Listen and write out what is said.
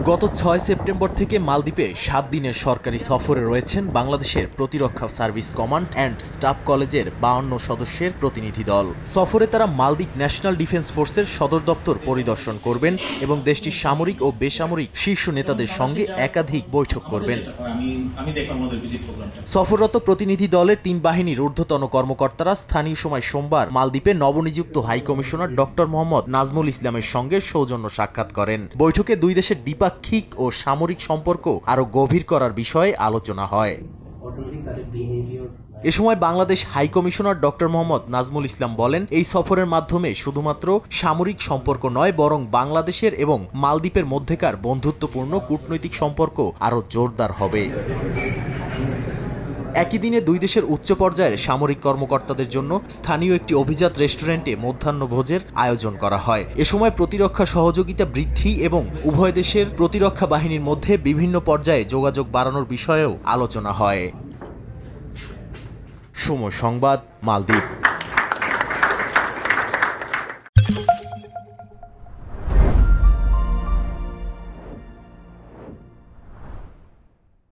গত ৬ সেপ্টেম্বর থেকে মালদ্বীপে ৭ দিনের সরকারি সফরে রয়েছেন বাংলাদেশের প্রতিরক্ষা সার্ভিস কমান্ড অ্যান্ড স্টাফ কলেজের ৫২ সদস্যের প্রতিনিধি দল। সফরে তারা মালদ্বীপ ন্যাশনাল ডিফেন্স ফোর্সের সদর দপ্তর পরিদর্শন করবেন এবং দেশটির সামরিক ও বেসামরিক শীর্ষ নেতাদের সঙ্গে একাধিক বৈঠক করবেন। সফররত প্রতিনিধি দলের ৩ বাহিনীর ঊর্ধ্বতন কর্মকর্তারা স্থানীয় সময় সোমবার মালদ্বীপে নবনিযুক্ত high commissioner doctor Mohammad Nazmul ইসলামের সঙ্গে সৌজন্য সাক্ষাৎ করেন। বৈঠকে দুই দেশের দ্বিপাক্ষিক ও সামরিক সম্পর্ক আরও গভীর করার বিষয়ে আলোচনা হয়। এ সময় Bangladesh high commissioner doctor Mohammad Nazmul Islam বলেন, এই সফরের মাধ্যমে শুধুমাত্র সামরিক সম্পর্ক নয়, বরং বাংলাদেশের এবং মালদ্বীপের মধ্যেকার বন্ধুত্বপূর্ণ কূটনৈতিক সম্পর্ক আরও জোরদার হবে। একই দিনে দুই দেশের উচ্চ পর্যায়ের সামরিক কর্মকর্তাদের জন্য স্থানীয় একটি অভিজাত রেস্টুরেন্টে মধ্যাহ্নভোজের আয়োজন করা হয়। এ সময় প্রতিরক্ষা সহযোগিতা বৃদ্ধি এবং উভয় দেশের প্রতিরক্ষা বাহিনীর মধ্যে বিভিন্ন পর্যায়ে যোগাযোগ বাড়ানোর বিষয়েও আলোচনা হয়। সময় সংবাদ, মালদ্বীপ।